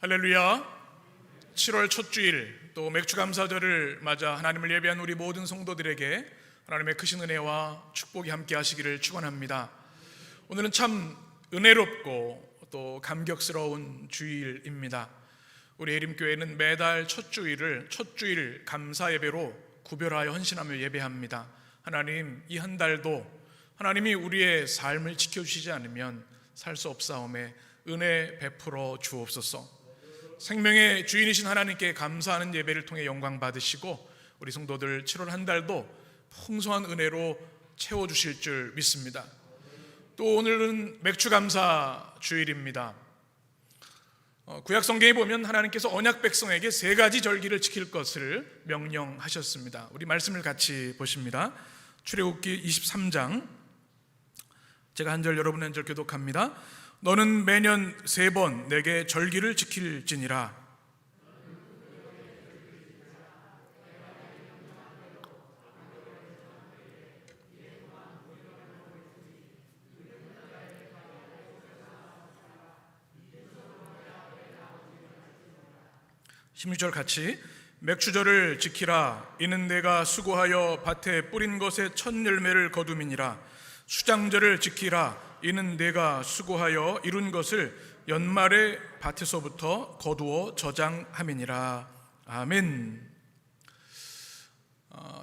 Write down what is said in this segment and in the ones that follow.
할렐루야. 7월 첫 주일 또 맥주감사절을 맞아 하나님을 예배한 우리 모든 성도들에게 하나님의 크신 은혜와 축복이 함께 하시기를 축원합니다. 오늘은 참 은혜롭고 또 감격스러운 주일입니다. 우리 예림교회는 매달 첫 주일 감사 예배로 구별하여 헌신하며 예배합니다. 하나님, 이 한 달도 하나님이 우리의 삶을 지켜주시지 않으면 살 수 없사오매 은혜 베풀어 주옵소서. 생명의 주인이신 하나님께 감사하는 예배를 통해 영광 받으시고 우리 성도들 7월 한 달도 풍성한 은혜로 채워주실 줄 믿습니다. 또 오늘은 맥주감사 주일입니다. 구약 성경에 보면 하나님께서 언약 백성에게 세 가지 절기를 지킬 것을 명령하셨습니다. 우리 말씀을 같이 보십니다. 출애굽기 23장, 제가 한 절 여러분 한 절 교독합니다. 너는 매년 3번 내게 절기를 지킬지니라. (16절) 같이. 맥추절을 지키라. 이는 내가 수고하여 밭에 뿌린 것의 첫 열매를 거둠이니라. 수장절을 지키라. 이는 내가 수고하여 이룬 것을 연말에 밭에서부터 거두어 저장함이니라. 아멘.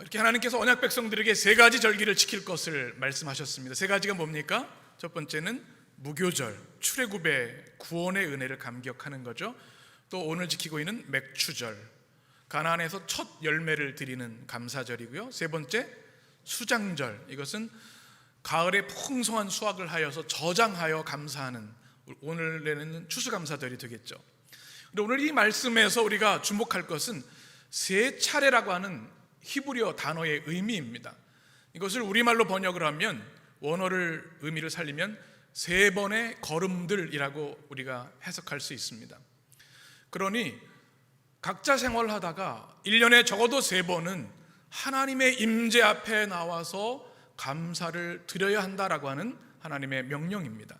이렇게 하나님께서 언약 백성들에게 세 가지 절기를 지킬 것을 말씀하셨습니다. 세 가지가 뭡니까? 첫 번째는 무교절, 출애굽의 구원의 은혜를 감격하는 거죠. 또 오늘 지키고 있는 맥추절, 가나안에서 첫 열매를 드리는 감사절이고요. 세 번째 수장절, 이것은 가을에 풍성한 수확을 하여서 저장하여 감사하는 오늘에는 추수감사절이 되겠죠. 그런데 오늘 이 말씀에서 우리가 주목할 것은 세 차례라고 하는 히브리어 단어의 의미입니다. 이것을 우리말로 번역을 하면 원어를 의미를 살리면 세 번의 걸음들이라고 우리가 해석할 수 있습니다. 그러니 각자 생활하다가 1년에 적어도 3번은 하나님의 임재 앞에 나와서 감사를 드려야 한다라고 하는 하나님의 명령입니다.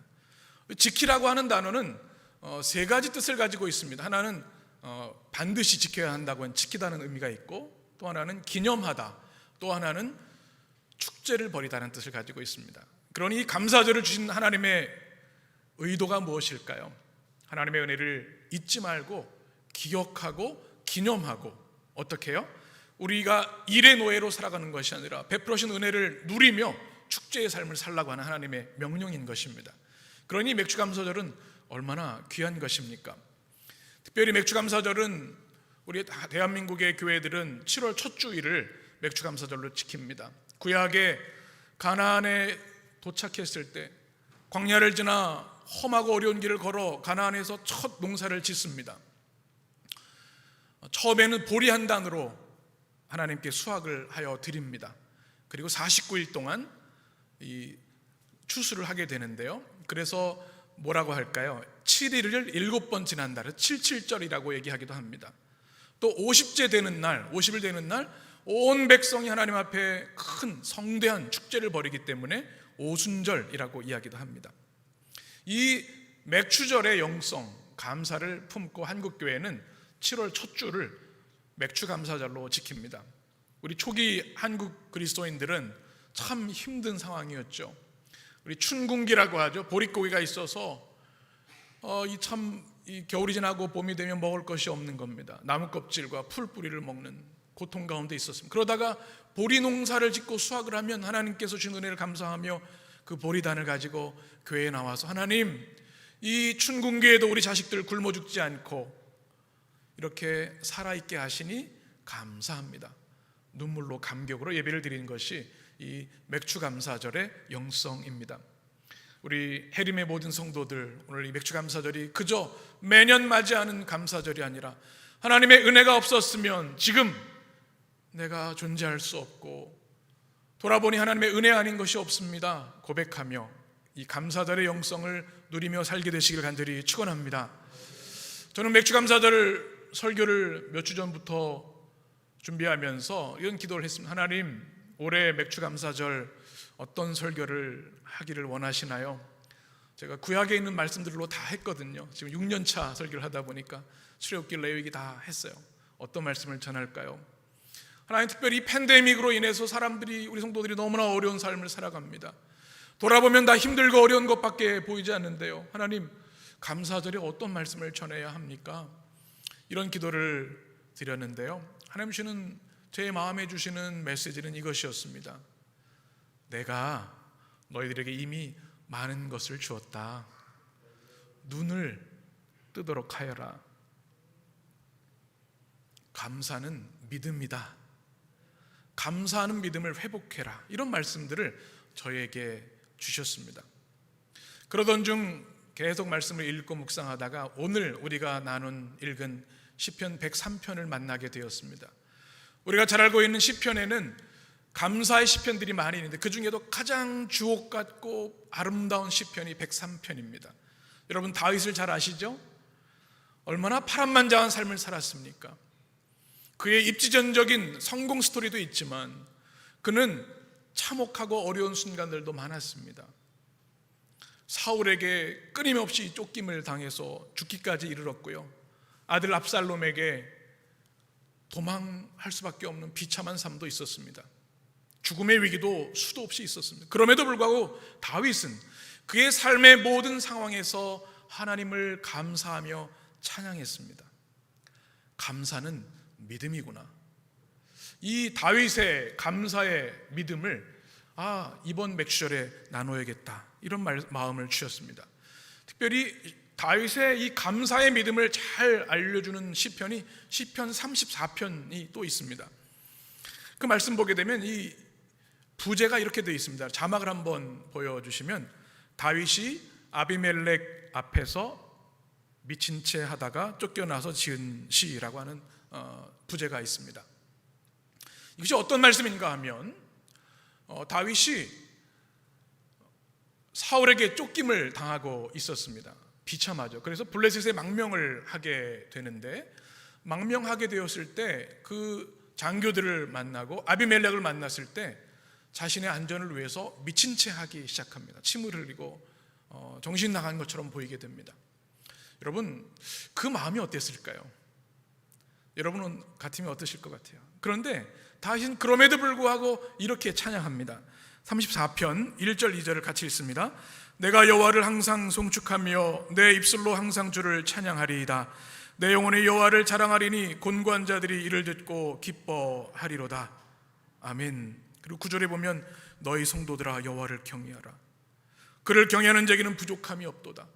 지키라고 하는 단어는 세 가지 뜻을 가지고 있습니다. 하나는 반드시 지켜야 한다고 하는 지키다는 의미가 있고, 또 하나는 기념하다, 또 하나는 축제를 벌이다는 뜻을 가지고 있습니다. 그러니 이 감사절을 주신 하나님의 의도가 무엇일까요? 하나님의 은혜를 잊지 말고 기억하고 기념하고, 어떻게 해요? 우리가 일의 노예로 살아가는 것이 아니라 베풀으신 은혜를 누리며 축제의 삶을 살라고 하는 하나님의 명령인 것입니다. 그러니 맥주감사절은 얼마나 귀한 것입니까? 특별히 맥주감사절은 우리 대한민국의 교회들은 7월 첫 주일을 맥주감사절로 지킵니다. 구약의 가나안에 도착했을 때 광야를 지나 험하고 어려운 길을 걸어 가나안에서 첫 농사를 짓습니다. 처음에는 보리 한 단으로 하나님께 수확을 하여 드립니다. 그리고 49일 동안 이 추수를 하게 되는데요. 그래서 뭐라고 할까요? 7일을 7번 지난다를 77절이라고 얘기하기도 합니다. 또 50일 되는 날 온 백성이 하나님 앞에 큰 성대한 축제를 벌이기 때문에 오순절이라고 이야기도 합니다. 이 맥추절의 영성, 감사를 품고 한국교회는 7월 첫 주를 맥주감사절로 지킵니다. 우리 초기 한국 그리스도인들은 참 힘든 상황이었죠. 우리 춘궁기라고 하죠. 보릿고기가 있어서 이 겨울이 지나고 봄이 되면 먹을 것이 없는 겁니다. 나무 껍질과 풀 뿌리를 먹는 고통 가운데 있었습니다. 그러다가 보리 농사를 짓고 수확을 하면 하나님께서 주신 은혜를 감사하며 그 보리단을 가지고 교회에 나와서 하나님, 이 춘궁기에도 우리 자식들 굶어 죽지 않고 이렇게 살아있게 하시니 감사합니다. 눈물로 감격으로 예배를 드리는 것이 이 맥주감사절의 영성입니다. 우리 해림의 모든 성도들, 오늘 이 맥주감사절이 그저 매년 맞이하는 감사절이 아니라 하나님의 은혜가 없었으면 지금 내가 존재할 수 없고 돌아보니 하나님의 은혜 아닌 것이 없습니다 고백하며 이 감사절의 영성을 누리며 살게 되시길 간절히 축원합니다. 저는 맥주감사절 설교를 몇 주 전부터 준비하면서 이런 기도를 했습니다. 하나님, 올해 맥주감사절 어떤 설교를 하기를 원하시나요? 제가 구약에 있는 말씀들로 다 했거든요. 지금 6년차 설교를 하다 보니까 출애굽기, 레위기 다 했어요. 어떤 말씀을 전할까요? 하나님, 특별히 이 팬데믹으로 인해서 사람들이, 우리 성도들이 너무나 어려운 삶을 살아갑니다. 돌아보면 다 힘들고 어려운 것밖에 보이지 않는데요. 하나님, 감사절에 어떤 말씀을 전해야 합니까? 이런 기도를 드렸는데요. 하나님 주시는, 제 마음에 주시는 메시지는 이것이었습니다. 내가 너희들에게 이미 많은 것을 주었다. 눈을 뜨도록 하여라. 감사는 믿음이다. 감사하는 믿음을 회복해라. 이런 말씀들을 저에게 주셨습니다. 그러던 중 계속 말씀을 읽고 묵상하다가 오늘 우리가 읽은 시편 103편을 만나게 되었습니다. 우리가 잘 알고 있는 시편에는 감사의 시편들이 많이 있는데 그 중에도 가장 주옥같고 아름다운 시편이 103편입니다. 여러분, 다윗을 잘 아시죠? 얼마나 파란만장한 삶을 살았습니까? 그의 입지전적인 성공 스토리도 있지만 그는 참혹하고 어려운 순간들도 많았습니다. 사울에게 끊임없이 쫓김을 당해서 죽기까지 이르렀고요. 아들 압살롬에게 도망할 수밖에 없는 비참한 삶도 있었습니다. 죽음의 위기도 수도 없이 있었습니다. 그럼에도 불구하고 다윗은 그의 삶의 모든 상황에서 하나님을 감사하며 찬양했습니다. 감사는 믿음이구나. 이 다윗의 감사의 믿음을 이번 맥주절에 나눠야겠다, 이런 마음을 주셨습니다. 특별히 다윗의 이 감사의 믿음을 잘 알려주는 시편이 시편 34편이 또 있습니다. 그 말씀 보게 되면 이 부제가 이렇게 되어 있습니다. 자막을 한번 보여주시면, 다윗이 아비멜렉 앞에서 미친 채 하다가 쫓겨나서 지은 시라고 하는 부제가 있습니다. 이것이 어떤 말씀인가 하면 다윗이 사울에게 쫓김을 당하고 있었습니다. 비참하죠. 그래서 블레셋에 망명을 하게 되는데, 망명하게 되었을 때 그 장교들을 만나고 아비멜렉을 만났을 때 자신의 안전을 위해서 미친 채 하기 시작합니다. 침을 흘리고 정신 나간 것처럼 보이게 됩니다. 여러분, 그 마음이 어땠을까요? 여러분은 같으면 어떠실 것 같아요? 그런데 다윗은 그럼에도 불구하고 이렇게 찬양합니다. 34편 1절 2절을 같이 읽습니다. 내가 여호와를 항상 송축하며 내 입술로 항상 주를 찬양하리이다. 내 영혼의 여호와를 자랑하리니 곤고한 자들이 이를 듣고 기뻐하리로다. 아멘. 그리고 9절에 보면 너희 성도들아 여호와를 경외하라. 그를 경외하는 자에게는 부족함이 없도다.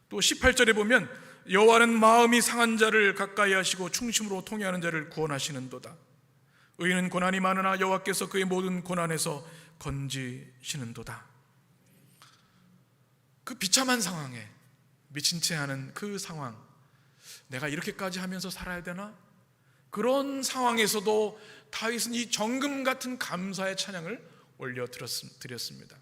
또 18절에 보면 여호와는 마음이 상한 자를 가까이 하시고 충심으로 통회하는 자를 구원하시는도다. 의인은 고난이 많으나 여호와께서 그의 모든 고난에서 건지시는도다. 그 비참한 상황에 미친 채 하는 그 상황, 내가 이렇게까지 하면서 살아야 되나? 그런 상황에서도 다윗은 이 정금 같은 감사의 찬양을 올려드렸습니다.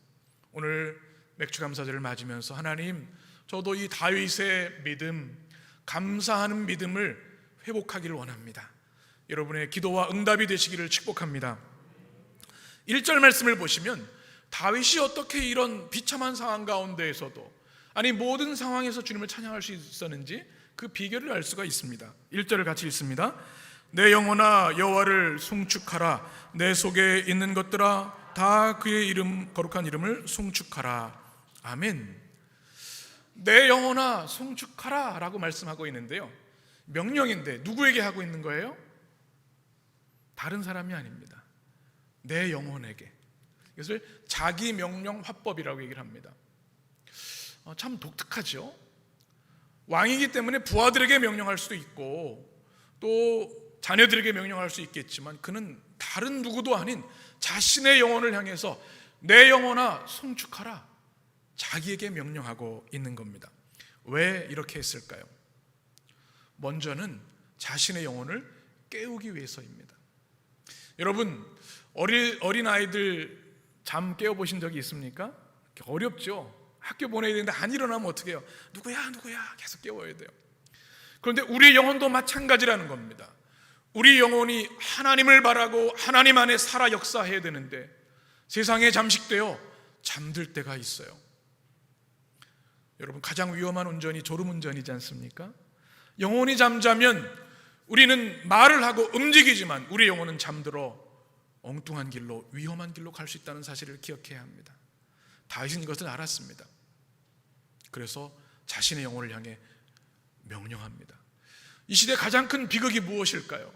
오늘 맥주감사절을 맞으면서 하나님, 저도 이 다윗의 믿음, 감사하는 믿음을 회복하기를 원합니다. 여러분의 기도와 응답이 되시기를 축복합니다. 1절 말씀을 보시면 다윗이 어떻게 이런 비참한 상황 가운데에서도, 아니 모든 상황에서 주님을 찬양할 수 있었는지 그 비결을 알 수가 있습니다. 1절을 같이 읽습니다. 내 영혼아 여호와를 송축하라. 내 속에 있는 것들아 다 그의 이름, 거룩한 이름을 송축하라. 아멘. 내 영혼아 송축하라 라고 말씀하고 있는데요, 명령인데 누구에게 하고 있는 거예요? 다른 사람이 아닙니다. 내 영혼에게. 이것을 자기 명령 화법이라고 얘기를 합니다. 참 독특하죠. 왕이기 때문에 부하들에게 명령할 수도 있고 또 자녀들에게 명령할 수 있겠지만, 그는 다른 누구도 아닌 자신의 영혼을 향해서 내 영혼아 송축하라, 자기에게 명령하고 있는 겁니다. 왜 이렇게 했을까요? 먼저는 자신의 영혼을 깨우기 위해서입니다. 여러분, 어린 아이들 잠 깨워보신 적이 있습니까? 어렵죠. 학교 보내야 되는데 안 일어나면 어떻게 해요? 누구야 계속 깨워야 돼요. 그런데 우리 영혼도 마찬가지라는 겁니다. 우리 영혼이 하나님을 바라고 하나님 안에 살아 역사해야 되는데 세상에 잠식되어 잠들 때가 있어요. 여러분, 가장 위험한 운전이 졸음운전이지 않습니까? 영혼이 잠자면 우리는 말을 하고 움직이지만 우리의 영혼은 잠들어 엉뚱한 길로, 위험한 길로 갈 수 있다는 사실을 기억해야 합니다. 다윗은 이것을 알았습니다. 그래서 자신의 영혼을 향해 명령합니다. 이 시대 가장 큰 비극이 무엇일까요?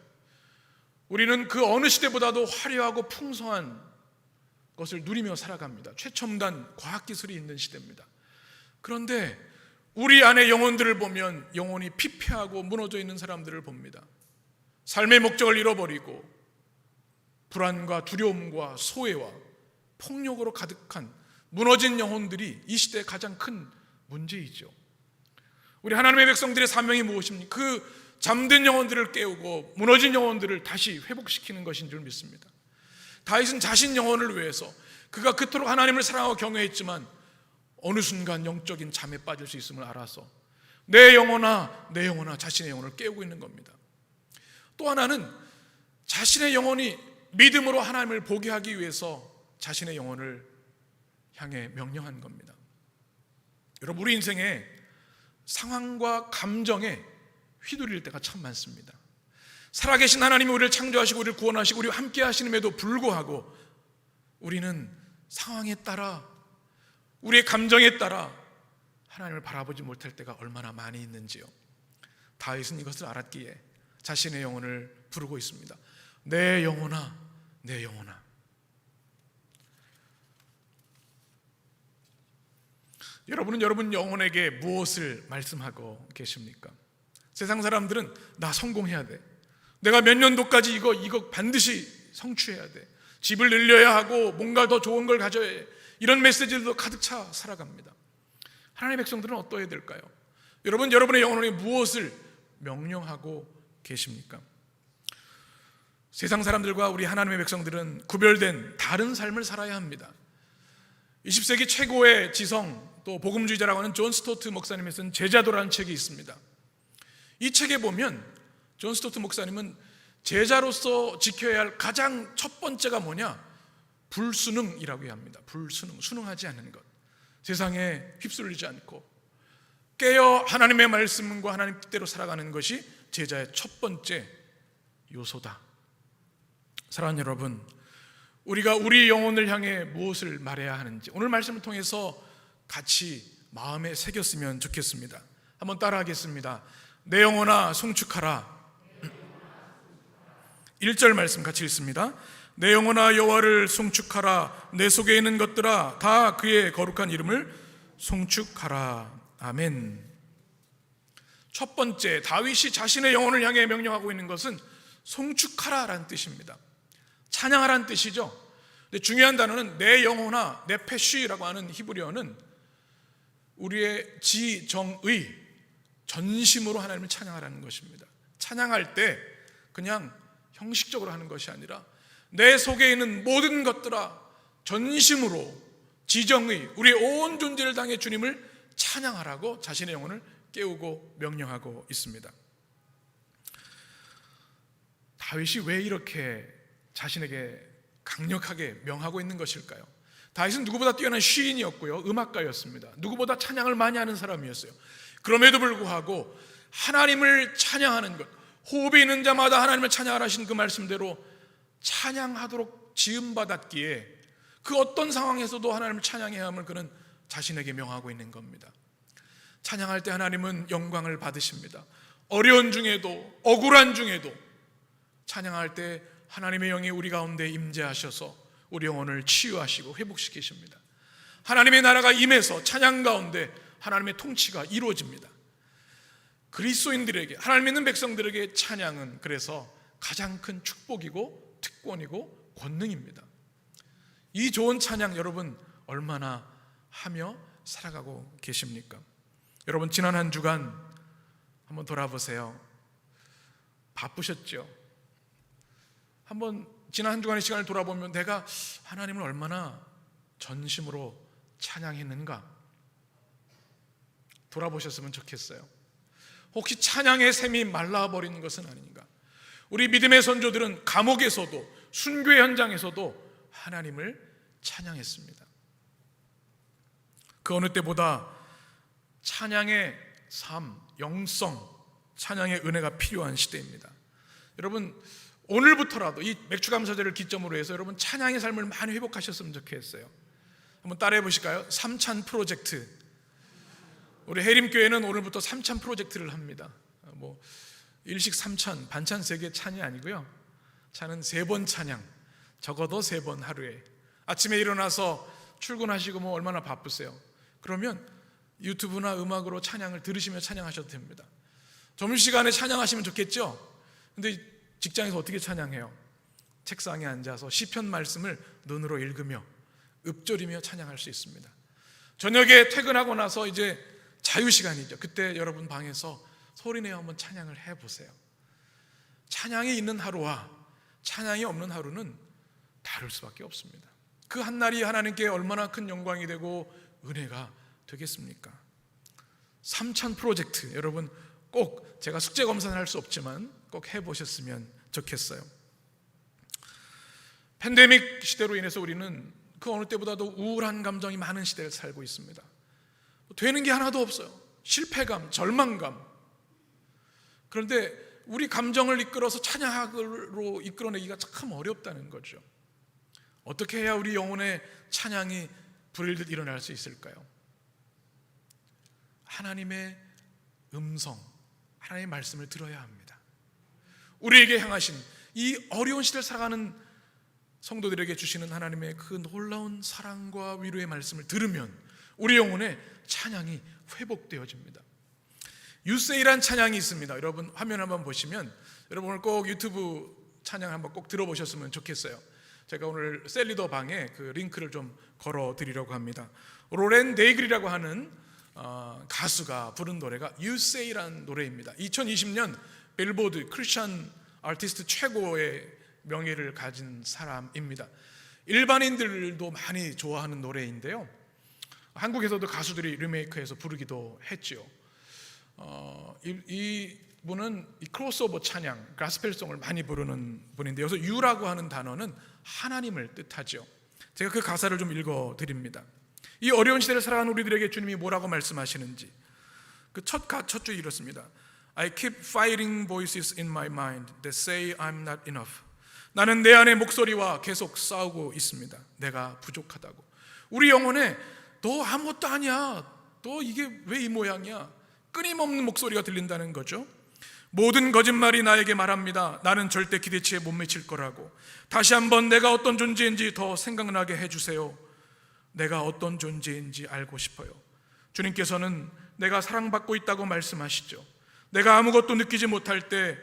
우리는 그 어느 시대보다도 화려하고 풍성한 것을 누리며 살아갑니다. 최첨단 과학기술이 있는 시대입니다. 그런데 우리 안의 영혼들을 보면 영혼이 피폐하고 무너져 있는 사람들을 봅니다. 삶의 목적을 잃어버리고 불안과 두려움과 소외와 폭력으로 가득한 무너진 영혼들이 이 시대의 가장 큰 문제이죠. 우리 하나님의 백성들의 사명이 무엇입니까? 그 잠든 영혼들을 깨우고 무너진 영혼들을 다시 회복시키는 것인 줄 믿습니다. 다윗은 자신 영혼을 위해서 그가 그토록 하나님을 사랑하고 경외했지만 어느 순간 영적인 잠에 빠질 수 있음을 알아서 내 영혼아 자신의 영혼을 깨우고 있는 겁니다. 또 하나는 자신의 영혼이 믿음으로 하나님을 보게 하기 위해서 자신의 영혼을 향해 명령한 겁니다. 여러분, 우리 인생에 상황과 감정에 휘둘릴 때가 참 많습니다. 살아계신 하나님이 우리를 창조하시고 우리를 구원하시고 우리와 함께 하시는데도 불구하고 우리는 상황에 따라, 우리의 감정에 따라 하나님을 바라보지 못할 때가 얼마나 많이 있는지요. 다윗은 이것을 알았기에 자신의 영혼을 부르고 있습니다. 내 영혼아, 내 영혼아. 여러분은 여러분 영혼에게 무엇을 말씀하고 계십니까? 세상 사람들은 나 성공해야 돼, 내가 몇 년도까지 이거 반드시 성취해야 돼, 집을 늘려야 하고 뭔가 더 좋은 걸 가져야 해, 이런 메시지들도 가득 차 살아갑니다. 하나님의 백성들은 어떠해야 될까요? 여러분, 여러분의 영혼에게 무엇을 명령하고 계십니까? 세상 사람들과 우리 하나님의 백성들은 구별된 다른 삶을 살아야 합니다. 20세기 최고의 지성, 또 복음주의자라고 하는 존 스토트 목사님이 쓴 제자도라는 책이 있습니다. 이 책에 보면 존 스토트 목사님은 제자로서 지켜야 할 가장 첫 번째가 뭐냐? 불순응이라고 합니다. 불순응, 순응하지 않는 것, 세상에 휩쓸리지 않고 깨어 하나님의 말씀과 하나님 뜻대로 살아가는 것이 제자의 첫 번째 요소다. 사랑하는 여러분, 우리가 우리 영혼을 향해 무엇을 말해야 하는지 오늘 말씀을 통해서 같이 마음에 새겼으면 좋겠습니다. 한번 따라하겠습니다. 내 영혼아 송축하라. 1절 말씀 같이 읽습니다. 내 영혼아 여호와를 송축하라. 내 속에 있는 것들아 다 그의 거룩한 이름을 송축하라. 아멘. 첫 번째, 다윗이 자신의 영혼을 향해 명령하고 있는 것은 송축하라라는 뜻입니다. 찬양하라는 뜻이죠. 근데 중요한 단어는 내 영혼아, 네페쉬라고 하는 히브리어는 우리의 지정의, 전심으로 하나님을 찬양하라는 것입니다. 찬양할 때 그냥 형식적으로 하는 것이 아니라 내 속에 있는 모든 것들아 전심으로, 지정의, 우리의 온 존재를 당해 주님을 찬양하라고 자신의 영혼을 깨우고 명령하고 있습니다. 다윗이 왜 이렇게 자신에게 강력하게 명하고 있는 것일까요? 다윗은 누구보다 뛰어난 시인이었고요, 음악가였습니다. 누구보다 찬양을 많이 하는 사람이었어요. 그럼에도 불구하고 하나님을 찬양하는 것, 호흡이 있는 자마다 하나님을 찬양하라 하신 그 말씀대로 찬양하도록 지음받았기에 그 어떤 상황에서도 하나님을 찬양해야 함을 그는 자신에게 명하고 있는 겁니다. 찬양할 때 하나님은 영광을 받으십니다. 어려운 중에도, 억울한 중에도 찬양할 때 하나님의 영이 우리 가운데 임재하셔서 우리 영혼을 치유하시고 회복시키십니다. 하나님의 나라가 임해서 찬양 가운데 하나님의 통치가 이루어집니다. 그리스도인들에게, 하나님 믿는 백성들에게 찬양은 그래서 가장 큰 축복이고 특권이고 권능입니다. 이 좋은 찬양 여러분 얼마나 하며 살아가고 계십니까? 여러분, 지난 한 주간 한번 돌아보세요. 바쁘셨죠? 한번 지난 한 주간의 시간을 돌아보면 내가 하나님을 얼마나 전심으로 찬양했는가 돌아보셨으면 좋겠어요. 혹시 찬양의 샘이 말라버리는 것은 아닌가? 우리 믿음의 선조들은 감옥에서도, 순교의 현장에서도 하나님을 찬양했습니다. 그 어느 때보다 찬양의 삶, 영성, 찬양의 은혜가 필요한 시대입니다. 여러분, 오늘부터라도 이 맥주감사절을 기점으로 해서 여러분 찬양의 삶을 많이 회복하셨으면 좋겠어요. 한번 따라해 보실까요? 삼찬 프로젝트. 우리 해림교회는 오늘부터 삼찬 프로젝트를 합니다. 뭐 일식 삼찬, 반찬 3개 찬이 아니고요, 찬은 3번 찬양, 적어도 3번 하루에. 아침에 일어나서 출근하시고 뭐 얼마나 바쁘세요. 그러면 유튜브나 음악으로 찬양을 들으시며 찬양하셔도 됩니다. 점심시간에 찬양하시면 좋겠죠. 근데 직장에서 어떻게 찬양해요? 책상에 앉아서 시편 말씀을 눈으로 읽으며 읊조리며 찬양할 수 있습니다. 저녁에 퇴근하고 나서 이제 자유시간이죠. 그때 여러분 방에서 소리내어 한번 찬양을 해보세요. 찬양이 있는 하루와 찬양이 없는 하루는 다를 수밖에 없습니다. 그 한날이 하나님께 얼마나 큰 영광이 되고 은혜가 되겠습니까? 삼찬 프로젝트, 여러분 꼭, 제가 숙제 검사는 할 수 없지만 꼭 해보셨으면 좋겠어요. 팬데믹 시대로 인해서 우리는 그 어느 때보다도 우울한 감정이 많은 시대를 살고 있습니다. 되는 게 하나도 없어요. 실패감, 절망감. 그런데 우리 감정을 이끌어서 찬양으로 이끌어내기가 참 어렵다는 거죠. 어떻게 해야 우리 영혼의 찬양이 불일듯 일어날 수 있을까요? 하나님의 음성, 하나님의 말씀을 들어야 합니다. 우리에게 향하신 이 어려운 시대를 살아가는 성도들에게 주시는 하나님의 그 놀라운 사랑과 위로의 말씀을 들으면 우리 영혼의 찬양이 회복되어집니다. 유세이란 찬양이 있습니다. 여러분 화면 한번 보시면, 여러분 오늘 꼭 유튜브 찬양 한번 꼭 들어보셨으면 좋겠어요. 제가 오늘 셀리더 방에 그 링크를 좀 걸어 드리려고 합니다. 로렌 데이글이라고 하는 가수가 부른 노래가 유세이라는 노래입니다. 2020년 빌보드 크리스천 아티스트 최고의 명예를 가진 사람입니다. 일반인들도 많이 좋아하는 노래인데요, 한국에서도 가수들이 리메이크해서 부르기도 했죠. 이분은 이 크로스오버 찬양, 가스펠송을 많이 부르는 분인데, 여기서 유라고 하는 단어는 하나님을 뜻하죠. 제가 그 가사를 좀 읽어드립니다. 이 어려운 시대를 살아가는 우리들에게 주님이 뭐라고 말씀하시는지. 그 첫 줄 이렇습니다. I keep fighting voices in my mind that say I'm not enough. 나는 내 안의 목소리와 계속 싸우고 있습니다. 내가 부족하다고. 우리 영혼에 너 아무것도 아니야, 너 이게 왜 이 모양이야, 끊임없는 목소리가 들린다는 거죠. 모든 거짓말이 나에게 말합니다. 나는 절대 기대치에 못 미칠 거라고. 다시 한번 내가 어떤 존재인지 더 생각나게 해주세요. 내가 어떤 존재인지 알고 싶어요. 주님께서는 내가 사랑받고 있다고 말씀하시죠. 내가 아무것도 느끼지 못할 때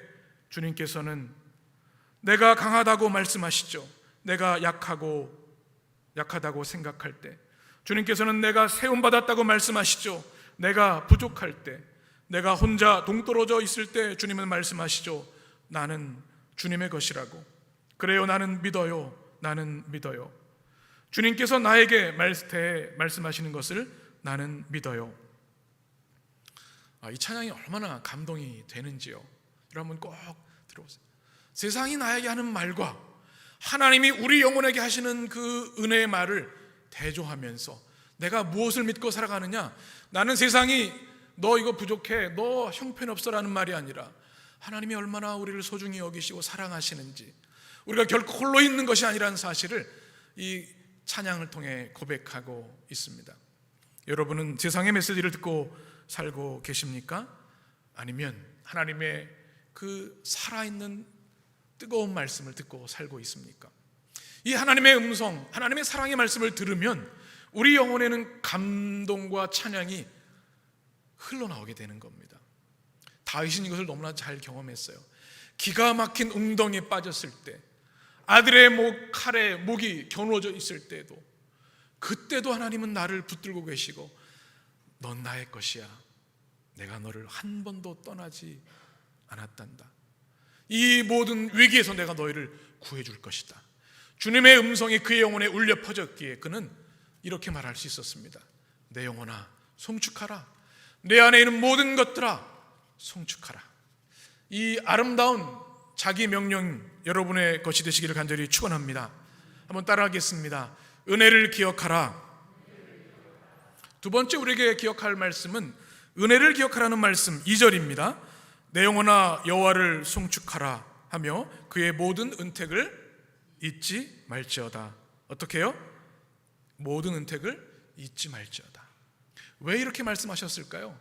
주님께서는 내가 강하다고 말씀하시죠. 내가 약하다고 생각할 때 주님께서는 내가 세움받았다고 말씀하시죠. 내가 부족할 때, 내가 혼자 동떨어져 있을 때 주님은 말씀하시죠. 나는 주님의 것이라고. 그래요, 나는 믿어요. 나는 믿어요. 주님께서 나에게 말씀하시는 것을 나는 믿어요. 이 찬양이 얼마나 감동이 되는지요. 여러분 꼭 들어보세요. 세상이 나에게 하는 말과 하나님이 우리 영혼에게 하시는 그 은혜의 말을 대조하면서 내가 무엇을 믿고 살아가느냐. 나는 세상이 너 이거 부족해, 너 형편없어라는 말이 아니라 하나님이 얼마나 우리를 소중히 여기시고 사랑하시는지, 우리가 결코 홀로 있는 것이 아니라는 사실을 이 찬양을 통해 고백하고 있습니다. 여러분은 세상의 메시지를 듣고 살고 계십니까? 아니면 하나님의 그 살아있는 뜨거운 말씀을 듣고 살고 있습니까? 이 하나님의 음성, 하나님의 사랑의 말씀을 들으면 우리 영혼에는 감동과 찬양이 흘러나오게 되는 겁니다. 다윗은 이것을 너무나 잘 경험했어요. 기가 막힌 웅덩이에 빠졌을 때, 아들의 칼에 목이 겨누어져 있을 때도, 그때도 하나님은 나를 붙들고 계시고 넌 나의 것이야, 내가 너를 한 번도 떠나지 않았단다, 이 모든 위기에서 내가 너희를 구해줄 것이다. 주님의 음성이 그의 영혼에 울려 퍼졌기에 그는 이렇게 말할 수 있었습니다. 내 영혼아 송축하라, 내 안에 있는 모든 것들아 송축하라. 이 아름다운 자기 명령 여러분의 것이 되시기를 간절히 축원합니다. 한번 따라하겠습니다. 은혜를 기억하라. 두 번째 우리에게 기억할 말씀은 은혜를 기억하라는 말씀 2절입니다. 내 영혼아 여호와를 송축하라 하며 그의 모든 은택을 잊지 말지어다. 어떻게 해요? 모든 은택을 잊지 말지어다. 왜 이렇게 말씀하셨을까요?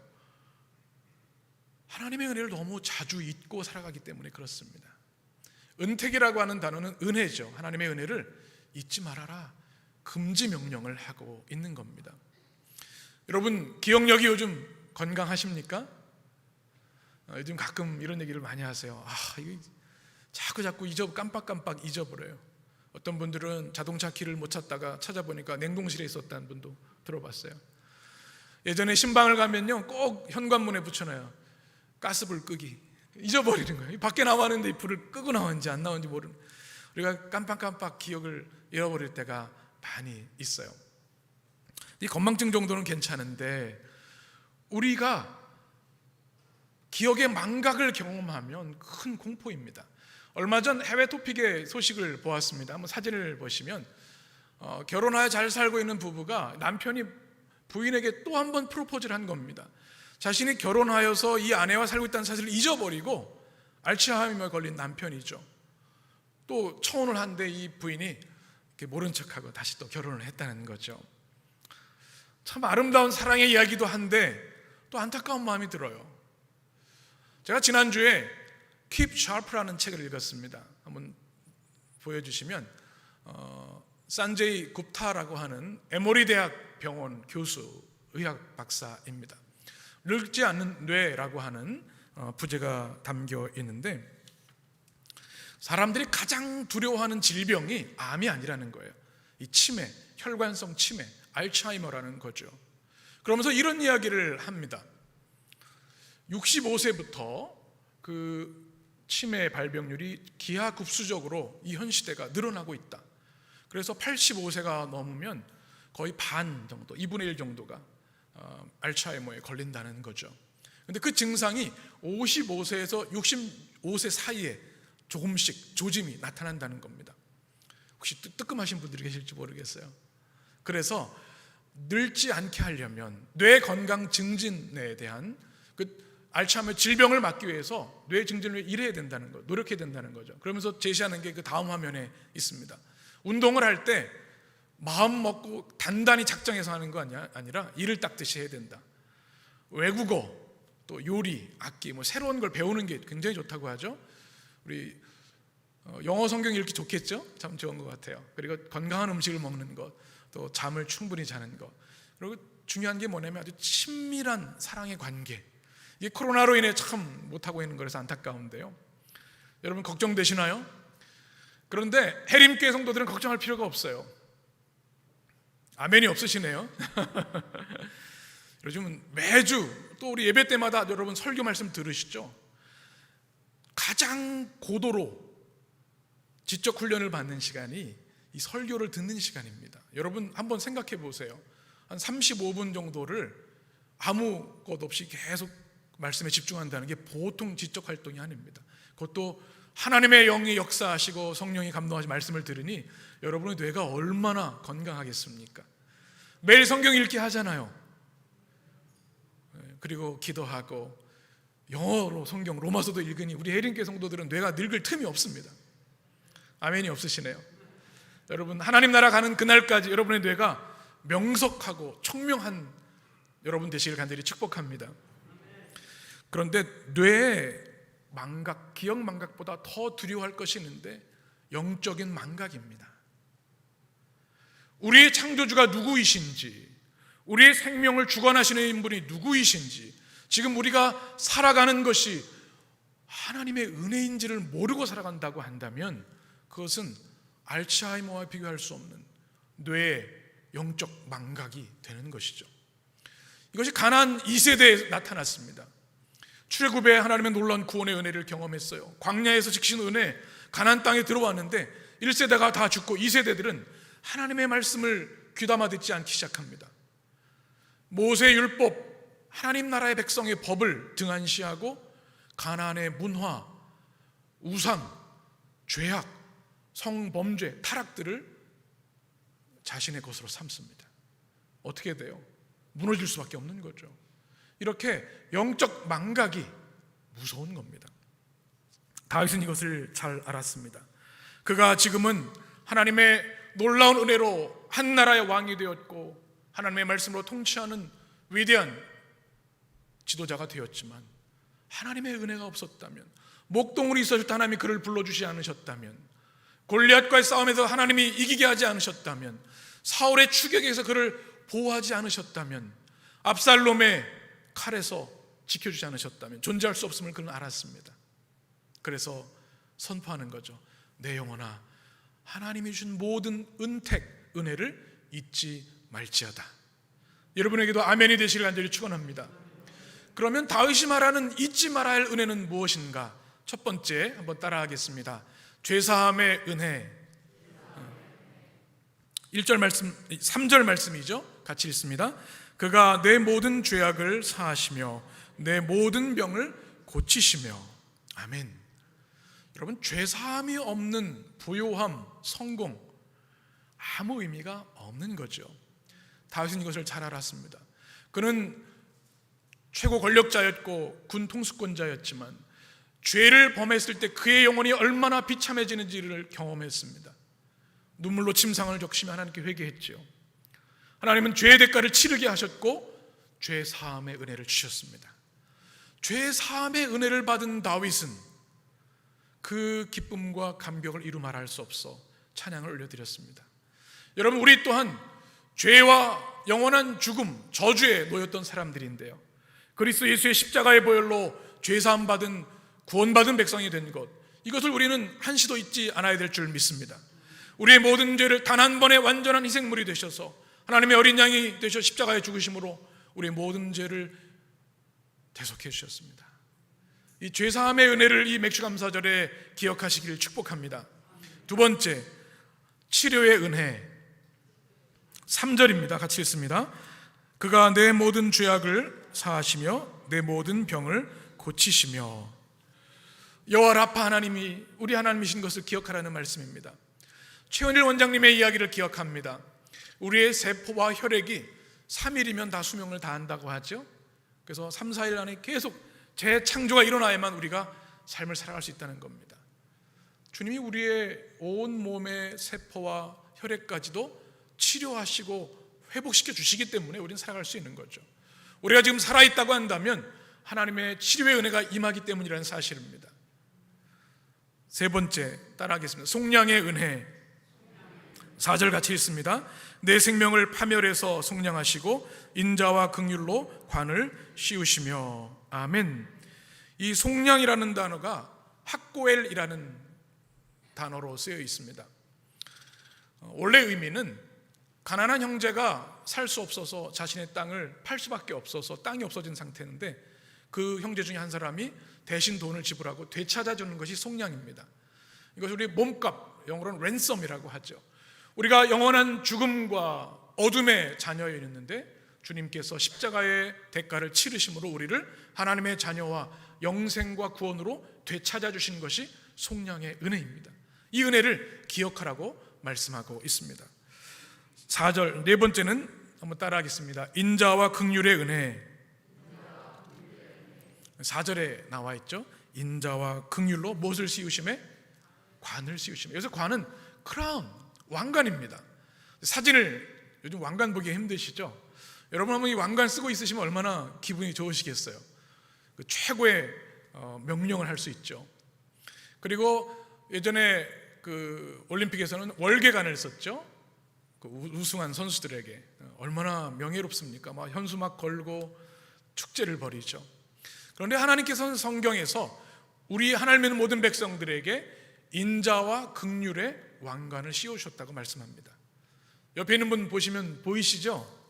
하나님의 은혜를 너무 자주 잊고 살아가기 때문에 그렇습니다. 은택이라고 하는 단어는 은혜죠. 하나님의 은혜를 잊지 말아라, 금지 명령을 하고 있는 겁니다. 여러분 기억력이 요즘 건강하십니까? 요즘 가끔 이런 얘기를 많이 하세요. 이거 자꾸 깜빡깜빡 잊어버려요. 어떤 분들은 자동차 키를 못 찾다가 찾아보니까 냉동실에 있었다는 분도 들어봤어요. 예전에 신방을 가면요 꼭 현관문에 붙여놔요. 가스불 끄기. 잊어버리는 거예요. 밖에 나왔는데 이 불을 끄고 나왔는지 안 나왔는지 모르는. 우리가 깜빡깜빡 기억을 잃어버릴 때가 많이 있어요. 이 건망증 정도는 괜찮은데 우리가 기억의 망각을 경험하면 큰 공포입니다. 얼마 전 해외 토픽의 소식을 보았습니다. 한번 사진을 보시면 결혼하여 잘 살고 있는 부부가 남편이 부인에게 또 한 번 프로포즈를 한 겁니다. 자신이 결혼하여서 이 아내와 살고 있다는 사실을 잊어버리고 알츠하이머에 걸린 남편이죠. 또 청혼을 한데 이 부인이 이렇게 모른 척하고 다시 또 결혼을 했다는 거죠. 참 아름다운 사랑의 이야기도 한데 또 안타까운 마음이 들어요. 제가 지난주에 Keep Sharp라는 책을 읽었습니다. 한번 보여주시면 산제이 굽타라고 하는 에모리 대학 병원 교수, 의학 박사입니다. 늙지 않는 뇌라고 하는 부제가 담겨 있는데 사람들이 가장 두려워하는 질병이 암이 아니라는 거예요. 이 치매, 혈관성 치매, 알츠하이머라는 거죠. 그러면서 이런 이야기를 합니다. 65세부터 그 치매 발병률이 기하급수적으로 이 현 시대가 늘어나고 있다. 그래서 85세가 넘으면 거의 반 정도, 2분의 1 정도가 알츠하이머에 걸린다는 거죠. 근데 그 증상이 55세에서 65세 사이에 조금씩 조짐이 나타난다는 겁니다. 혹시 뜨끔하신 분들이 계실지 모르겠어요. 그래서 늙지 않게 하려면 뇌 건강 증진에 대한 그 알츠하이머 질병을 막기 위해서 뇌 증진을 위해 일해야 된다는 거, 노력해야 된다는 거죠. 그러면서 제시하는 게 그 다음 화면에 있습니다. 운동을 할 때 마음 먹고 단단히 작정해서 하는 거 아니라 이를 닦듯이 해야 된다. 외국어, 또 요리, 악기, 새로운 걸 배우는 게 굉장히 좋다고 하죠. 우리 영어 성경 읽기 좋겠죠? 참 좋은 것 같아요. 그리고 건강한 음식을 먹는 것, 또 잠을 충분히 자는 것, 그리고 중요한 게 뭐냐면 아주 친밀한 사랑의 관계. 이게 코로나로 인해 참 못하고 있는 거라서 안타까운데요. 여러분 걱정되시나요? 그런데 해림교회 성도들은 걱정할 필요가 없어요. 아멘이 없으시네요. 요즘은 매주 또 우리 예배 때마다 여러분 설교 말씀 들으시죠? 가장 고도로 지적 훈련을 받는 시간이 이 설교를 듣는 시간입니다. 여러분 한번 생각해 보세요. 한 35분 정도를 아무 것 없이 계속 말씀에 집중한다는 게 보통 지적 활동이 아닙니다. 그것도 하나님의 영이 역사하시고 성령이 감동하시 말씀을 들으니 여러분의 뇌가 얼마나 건강하겠습니까? 매일 성경 읽기 하잖아요. 그리고 기도하고 영어로 성경 로마서도 읽으니 우리 해림교회 성도들은 뇌가 늙을 틈이 없습니다. 아멘이 없으시네요. 여러분 하나님 나라 가는 그날까지 여러분의 뇌가 명석하고 청명한 여러분 되시길 간절히 축복합니다. 그런데 뇌의 망각, 기억 망각보다 더 두려워할 것이 있는데 영적인 망각입니다. 우리의 창조주가 누구이신지, 우리의 생명을 주관하시는 분이 누구이신지, 지금 우리가 살아가는 것이 하나님의 은혜인지를 모르고 살아간다고 한다면 그것은 알츠하이머와 비교할 수 없는 뇌의 영적 망각이 되는 것이죠. 이것이 가나안 2세대에 나타났습니다. 출애굽에 하나님의 놀라운 구원의 은혜를 경험했어요. 광야에서 지키신 은혜, 가나안 땅에 들어왔는데 1세대가 다 죽고 2세대들은 하나님의 말씀을 귀담아 듣지 않기 시작합니다. 모세의 율법, 하나님 나라의 백성의 법을 등한시하고 가나안의 문화, 우상, 죄악, 성범죄, 타락들을 자신의 것으로 삼습니다. 어떻게 돼요? 무너질 수밖에 없는 거죠. 이렇게 영적 망각이 무서운 겁니다. 다윗은 이것을 잘 알았습니다. 그가 지금은 하나님의 놀라운 은혜로 한 나라의 왕이 되었고 하나님의 말씀으로 통치하는 위대한 지도자가 되었지만, 하나님의 은혜가 없었다면, 목동으로 있었을 때 하나님이 그를 불러주지 않으셨다면, 골리앗과의 싸움에서 하나님이 이기게 하지 않으셨다면, 사울의 추격에서 그를 보호하지 않으셨다면, 압살롬의 칼에서 지켜주지 않으셨다면 존재할 수 없음을 그는 알았습니다. 그래서 선포하는 거죠. 내 영혼아, 하나님이 주신 모든 은택, 은혜를 잊지 말지어다. 여러분에게도 아멘이 되시길 간절히 축원합니다. 그러면 다윗이 말하는 잊지 말아야 할 은혜는 무엇인가? 첫 번째, 한번 따라하겠습니다. 죄사함의 은혜. 1절 말씀, 3절 말씀이죠. 같이 읽습니다. 그가 내 모든 죄악을 사하시며 내 모든 병을 고치시며. 아멘. 여러분, 죄사함이 없는 부요함, 성공, 아무 의미가 없는 거죠. 다윗은 이것을 잘 알았습니다. 그는 최고 권력자였고 군 통수권자였지만 죄를 범했을 때 그의 영혼이 얼마나 비참해지는지를 경험했습니다. 눈물로 침상을 적시며 하나님께 회개했죠. 하나님은 죄의 대가를 치르게 하셨고 죄 사함의 은혜를 주셨습니다. 죄 사함의 은혜를 받은 다윗은 그 기쁨과 감격을 이루 말할 수 없어 찬양을 올려드렸습니다. 여러분, 우리 또한 죄와 영원한 죽음, 저주에 놓였던 사람들인데요, 그리스도 예수의 십자가의 보혈로 죄사함 받은, 구원받은 백성이 된 것, 이것을 우리는 한시도 잊지 않아야 될 줄 믿습니다. 우리의 모든 죄를 단 한 번의 완전한 희생물이 되셔서 하나님의 어린 양이 되셔 십자가에 죽으심으로 우리의 모든 죄를 대속해 주셨습니다. 이 죄사함의 은혜를 이 맥주감사절에 기억하시기를 축복합니다. 두 번째, 치료의 은혜. 3절입니다. 같이 읽습니다. 그가 내 모든 죄악을 사하시며 내 모든 병을 고치시며. 여호와 라파 하나님이 우리 하나님이신 것을 기억하라는 말씀입니다. 최원일 원장님의 이야기를 기억합니다. 우리의 세포와 혈액이 3일이면 다 수명을 다한다고 하죠. 그래서 3, 4일 안에 계속 재창조가 일어나야만 우리가 삶을 살아갈 수 있다는 겁니다. 주님이 우리의 온 몸의 세포와 혈액까지도 치료하시고 회복시켜 주시기 때문에 우리는 살아갈 수 있는 거죠. 우리가 지금 살아있다고 한다면 하나님의 치료의 은혜가 임하기 때문이라는 사실입니다. 세 번째, 따라하겠습니다. 속량의 은혜. 4절 같이 읽습니다. 내 생명을 파멸해서 속량하시고 인자와 긍휼로 관을 씌우시며. 아멘. 이 속량이라는 단어가 학고엘이라는 단어로 쓰여 있습니다. 원래 의미는 가난한 형제가 살 수 없어서 자신의 땅을 팔 수밖에 없어서 땅이 없어진 상태인데 그 형제 중에 한 사람이 대신 돈을 지불하고 되찾아주는 것이 속량입니다. 이것을 우리 몸값, 영어로는 랜섬이라고 하죠. 우리가 영원한 죽음과 어둠의 자녀였는데 주님께서 십자가의 대가를 치르심으로 우리를 하나님의 자녀와 영생과 구원으로 되찾아 주신 것이 속량의 은혜입니다. 이 은혜를 기억하라고 말씀하고 있습니다. 4절, 네 번째는 한번 따라하겠습니다. 인자와 긍휼의 은혜. 4절에 나와 있죠. 인자와 긍휼로 무엇을 씌우심에? 관을 씌우심에. 여기서 관은 크라운, 왕관입니다. 사진을 요즘 왕관 보기 힘드시죠? 여러분 한번 이 왕관 쓰고 있으시면 얼마나 기분이 좋으시겠어요. 그 최고의 명령을 할 수 있죠. 그리고 예전에 그 올림픽에서는 월계관을 썼죠. 그 우승한 선수들에게 얼마나 명예롭습니까? 막 현수 막 걸고 축제를 벌이죠. 그런데 하나님께서는 성경에서 우리 하나님 믿는 모든 백성들에게 인자와 긍휼의 왕관을 씌우셨다고 말씀합니다. 옆에 있는 분 보시면 보이시죠?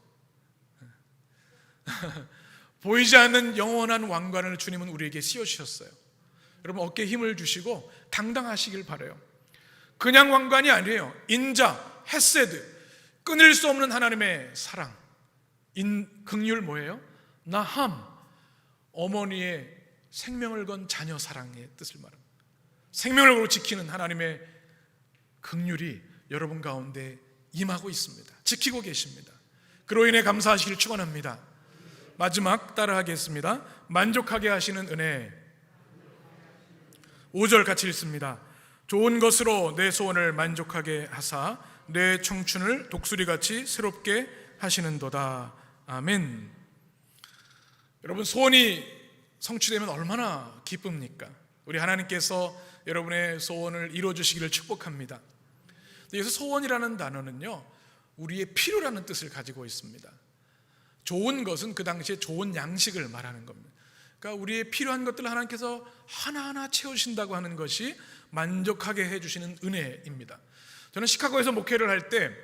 보이지 않는 영원한 왕관을 주님은 우리에게 씌워주셨어요. 여러분 어깨에 힘을 주시고 당당하시길 바라요. 그냥 왕관이 아니에요. 인자, 헤세드, 끊을 수 없는 하나님의 사랑. 긍휼 뭐예요? 나함, 어머니의 생명을 건 자녀 사랑의 뜻을 말합니다. 생명을 걸고 지키는 하나님의 긍휼이 여러분 가운데 임하고 있습니다. 지키고 계십니다. 그로 인해 감사하시길 축원합니다. 마지막 따라하겠습니다. 만족하게 하시는 은혜. 5절 같이 읽습니다. 좋은 것으로 내 소원을 만족하게 하사 내 청춘을 독수리같이 새롭게 하시는도다. 아멘. 여러분, 소원이 성취되면 얼마나 기쁩니까? 우리 하나님께서 여러분의 소원을 이루어주시기를 축복합니다. 여기서 소원이라는 단어는요, 우리의 필요라는 뜻을 가지고 있습니다. 좋은 것은 그 당시에 좋은 양식을 말하는 겁니다. 그러니까 우리의 필요한 것들을 하나님께서 하나하나 채우신다고 하는 것이 만족하게 해주시는 은혜입니다. 저는 시카고에서 목회를 할 때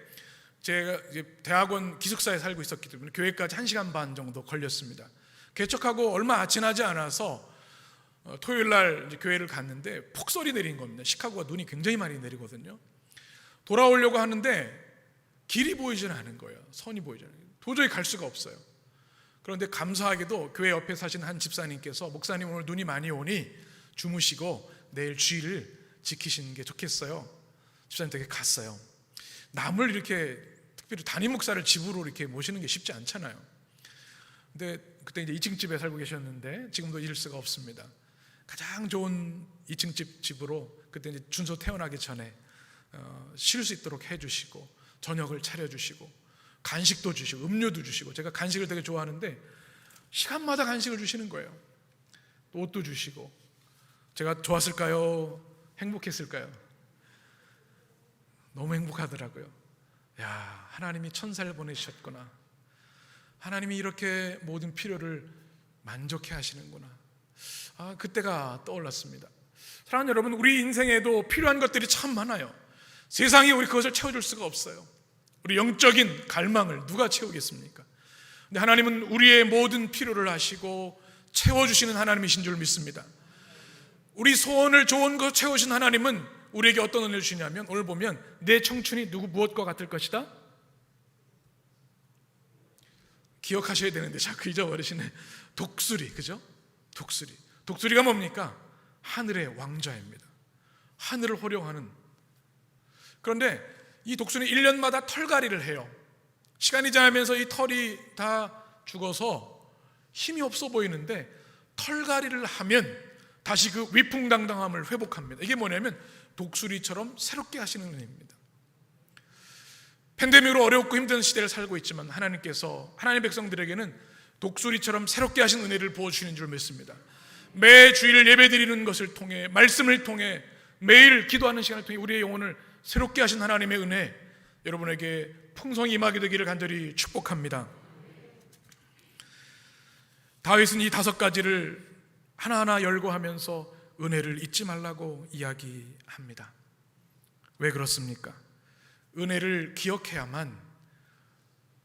제가 대학원 기숙사에 살고 있었기 때문에 교회까지 1시간 반 정도 걸렸습니다. 개척하고 얼마 지나지 않아서 토요일 날 교회를 갔는데 폭설이 내린 겁니다. 시카고가 눈이 굉장히 많이 내리거든요. 돌아오려고 하는데 길이 보이지는 않은 거예요. 선이 보이지 않아요. 도저히 갈 수가 없어요. 그런데 감사하게도 교회 옆에 사신 한 집사님께서 목사님 오늘 눈이 많이 오니 주무시고 내일 주일을 지키시는 게 좋겠어요. 집사님 댁에 갔어요. 남을 이렇게 특별히 담임 목사를 집으로 이렇게 모시는 게 쉽지 않잖아요. 근데 그때 이제 2층 집에 살고 계셨는데 지금도 잃을 수가 없습니다. 가장 좋은 2층 집으로 그때 이제 준서 태어나기 전에 쉴 수 있도록 해주시고 저녁을 차려주시고 간식도 주시고 음료도 주시고, 제가 간식을 되게 좋아하는데 시간마다 간식을 주시는 거예요. 또 옷도 주시고. 제가 좋았을까요? 행복했을까요? 너무 행복하더라고요. 야, 하나님이 천사를 보내주셨구나. 하나님이 이렇게 모든 필요를 만족해 하시는구나. 그때가 떠올랐습니다. 사랑하는 여러분, 우리 인생에도 필요한 것들이 참 많아요. 세상이 우리 그것을 채워줄 수가 없어요. 우리 영적인 갈망을 누가 채우겠습니까? 근데 하나님은 우리의 모든 필요를 아시고 채워주시는 하나님이신 줄 믿습니다. 우리 소원을 좋은 것 채우신 하나님은 우리에게 어떤 은혜를 주시냐면, 오늘 보면 내 청춘이 무엇과 같을 것이다? 기억하셔야 되는데 자꾸 잊어버리시네. 독수리, 그죠? 독수리가 뭡니까? 하늘의 왕자입니다. 하늘을 호령하는. 그런데 이 독수리는 1년마다 털갈이를 해요. 시간이 지나면서 이 털이 다 죽어서 힘이 없어 보이는데 털갈이를 하면 다시 그 위풍당당함을 회복합니다. 이게 뭐냐면 독수리처럼 새롭게 하시는 은혜입니다. 팬데믹으로 어렵고 힘든 시대를 살고 있지만 하나님께서 하나님의 백성들에게는 독수리처럼 새롭게 하신 은혜를 부어주시는 줄 믿습니다. 매 주일 예배드리는 것을 통해, 말씀을 통해, 매일 기도하는 시간을 통해 우리의 영혼을 새롭게 하신 하나님의 은혜, 여러분에게 풍성히 임하게 되기를 간절히 축복합니다. 다윗은 이 5가지를 하나하나 열거하면서 은혜를 잊지 말라고 이야기합니다. 왜 그렇습니까? 은혜를 기억해야만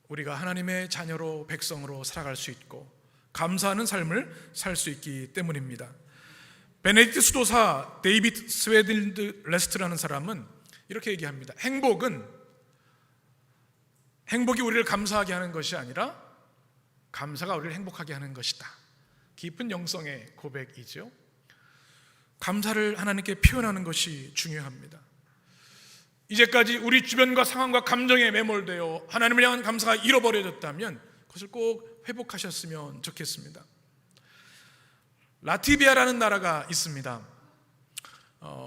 우리가 하나님의 자녀로, 백성으로 살아갈 수 있고 감사하는 삶을 살 수 있기 때문입니다. 베네딕트 수도사 데이비드 스웨딜드 레스트라는 사람은 이렇게 얘기합니다. 행복이 우리를 감사하게 하는 것이 아니라 감사가 우리를 행복하게 하는 것이다. 깊은 영성의 고백이죠. 감사를 하나님께 표현하는 것이 중요합니다. 이제까지 우리 주변과 상황과 감정에 매몰되어 하나님을 향한 감사가 잃어버려졌다면 그것을 꼭 회복하셨으면 좋겠습니다. 라트비아라는 나라가 있습니다.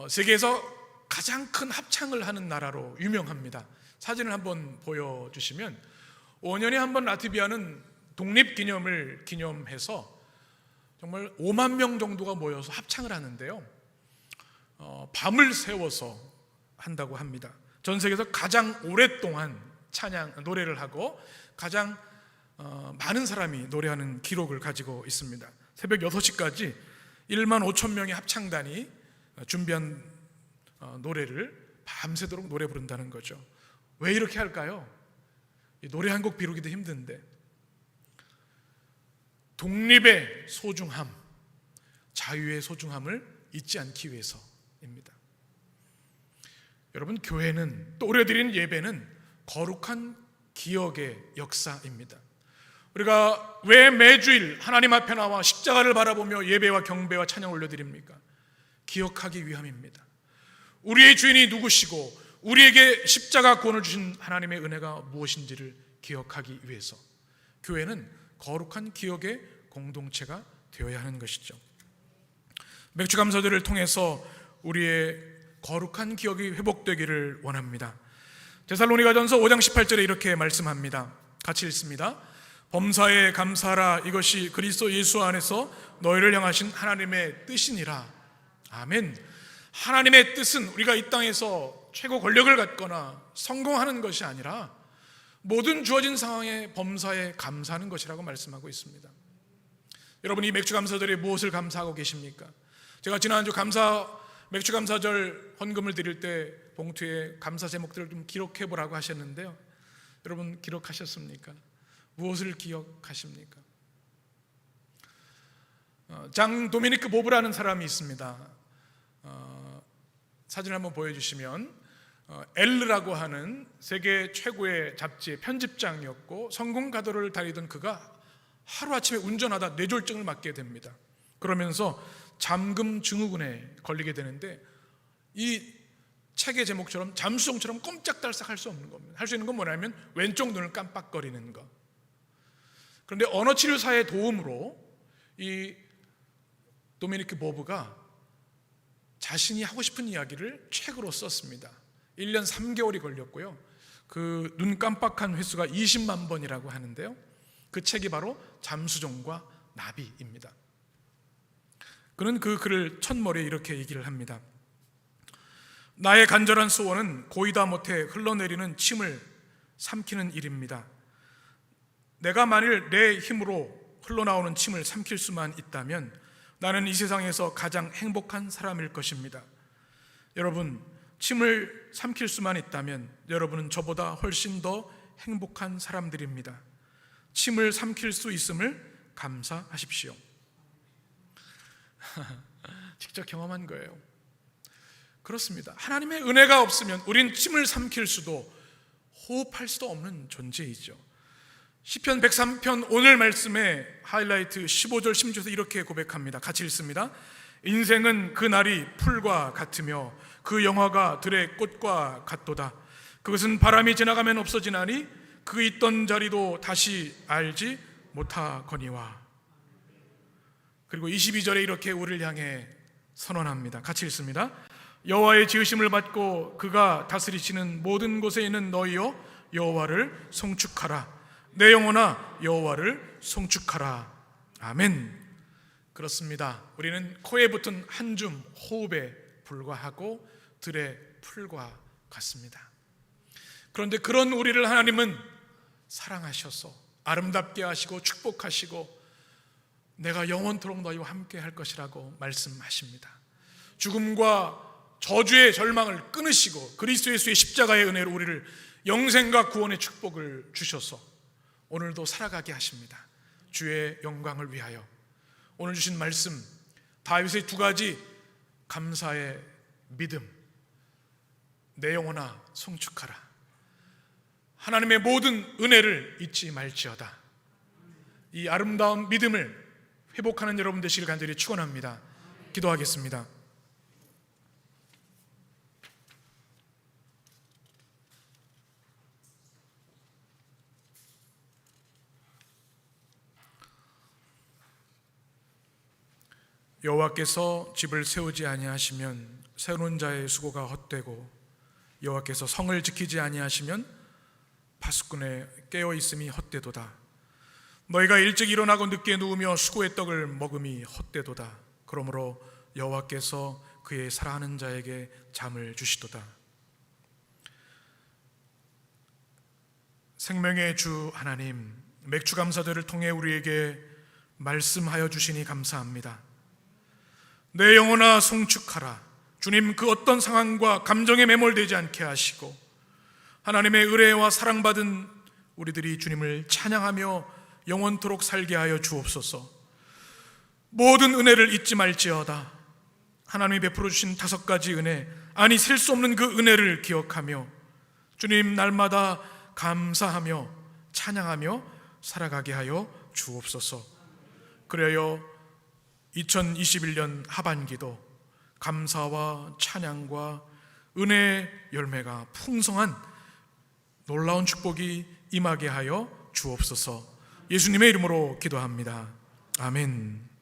세계에서 가장 큰 합창을 하는 나라로 유명합니다. 사진을 한번 보여주시면 5년에 한 번 라트비아는 독립기념을 기념해서 정말 5만 명 정도가 모여서 합창을 하는데요, 밤을 새워서 한다고 합니다. 전 세계에서 가장 오랫동안 노래를 하고 가장 많은 사람이 노래하는 기록을 가지고 있습니다. 새벽 6시까지 1만 5천 명의 합창단이 준비한 노래를 밤새도록 노래 부른다는 거죠. 왜 이렇게 할까요? 노래 한 곡 비우기도 힘든데. 독립의 소중함, 자유의 소중함을 잊지 않기 위해서입니다. 여러분, 교회는, 또 우리가 드리는 예배는 거룩한 기억의 역사입니다. 우리가 왜 매주일 하나님 앞에 나와 십자가를 바라보며 예배와 경배와 찬양 올려드립니까? 기억하기 위함입니다. 우리의 주인이 누구시고 우리에게 십자가 구원을 주신 하나님의 은혜가 무엇인지를 기억하기 위해서. 교회는 거룩한 기억의 공동체가 되어야 하는 것이죠. 맥주 감사절을 통해서 우리의 거룩한 기억이 회복되기를 원합니다. 데살로니가전서 5장 18절에 이렇게 말씀합니다. 같이 읽습니다. 범사에 감사하라. 이것이 그리스도 예수 안에서 너희를 향하신 하나님의 뜻이니라. 아멘. 하나님의 뜻은 우리가 이 땅에서 최고 권력을 갖거나 성공하는 것이 아니라 모든 주어진 상황에 범사에 감사하는 것이라고 말씀하고 있습니다. 여러분, 이 맥주 감사절에 무엇을 감사하고 계십니까? 제가 지난주 맥주 감사절 헌금을 드릴 때 봉투에 감사 제목들을 좀 기록해 보라고 하셨는데요. 여러분, 기록하셨습니까? 무엇을 기억하십니까? 장 도미니크 보브라는 사람이 있습니다. 사진 한번 보여주시면 엘르라고 하는 세계 최고의 잡지의 편집장이었고 성공 가도를 다니던 그가 하루아침에 운전하다 뇌졸중을 맞게 됩니다. 그러면서 잠금 증후군에 걸리게 되는데 이 책의 제목처럼 잠수정처럼 꼼짝달싹 할 수 없는 겁니다. 할 수 있는 건 뭐냐면 왼쪽 눈을 깜빡거리는 것. 그런데 언어치료사의 도움으로 이 도미니크 보브가 자신이 하고 싶은 이야기를 책으로 썼습니다. 1년 3개월이 걸렸고요. 그 눈 깜빡한 횟수가 20만 번이라고 하는데요. 그 책이 바로 잠수정과 나비입니다. 그는 그 글을 첫머리에 이렇게 얘기를 합니다. 나의 간절한 소원은 고이다 못해 흘러내리는 침을 삼키는 일입니다. 내가 만일 내 힘으로 흘러나오는 침을 삼킬 수만 있다면 나는 이 세상에서 가장 행복한 사람일 것입니다. 여러분, 침을 삼킬 수만 있다면 여러분은 저보다 훨씬 더 행복한 사람들입니다. 침을 삼킬 수 있음을 감사하십시오. 직접 경험한 거예요. 그렇습니다. 하나님의 은혜가 없으면 우린 침을 삼킬 수도 호흡할 수도 없는 존재이죠. 시편 103편 오늘 말씀의 하이라이트 15절 16절에서 이렇게 고백합니다. 같이 읽습니다. 인생은 그 날이 풀과 같으며 그 영화가 들의 꽃과 같도다. 그것은 바람이 지나가면 없어지나니 그 있던 자리도 다시 알지 못하거니와. 그리고 22절에 이렇게 우리를 향해 선언합니다. 같이 읽습니다. 여호와의 지으심을 받고 그가 다스리시는 모든 곳에 있는 너희여 여호와를 송축하라. 내 영혼아 여호와를 송축하라. 아멘. 그렇습니다. 우리는 코에 붙은 한 줌 호흡에 불과하고 들의 풀과 같습니다. 그런데 그런 우리를 하나님은 사랑하셔서 아름답게 하시고 축복하시고 내가 영원토록 너희와 함께 할 것이라고 말씀하십니다. 죽음과 저주의 절망을 끊으시고 그리스도 예수의 십자가의 은혜로 우리를 영생과 구원의 축복을 주셔서 오늘도 살아가게 하십니다. 주의 영광을 위하여. 오늘 주신 말씀 다윗의 두 가지 감사의 믿음. 내 영혼아 송축하라. 하나님의 모든 은혜를 잊지 말지어다. 이 아름다운 믿음을 회복하는 여러분 되시길 간절히 축원합니다. 기도하겠습니다. 여호와께서 집을 세우지 아니하시면 세우는 자의 수고가 헛되고 여호와께서 성을 지키지 아니하시면 파수꾼의 깨어 있음이 헛되도다. 너희가 일찍 일어나고 늦게 누우며 수고의 떡을 먹음이 헛되도다. 그러므로 여호와께서 그의 사랑하는 자에게 잠을 주시도다. 생명의 주 하나님, 맥주 감사들을 통해 우리에게 말씀하여 주시니 감사합니다. 내 영혼아 송축하라. 주님, 그 어떤 상황과 감정에 매몰되지 않게 하시고 하나님의 의뢰와 사랑받은 우리들이 주님을 찬양하며 영원토록 살게 하여 주옵소서. 모든 은혜를 잊지 말지어다. 하나님이 베풀어 주신 5가지 은혜, 아니 셀 수 없는 그 은혜를 기억하며 주님 날마다 감사하며 찬양하며 살아가게 하여 주옵소서. 그래요 2021년 하반기도 감사와 찬양과 은혜의 열매가 풍성한 놀라운 축복이 임하게 하여 주옵소서. 예수님의 이름으로 기도합니다. 아멘.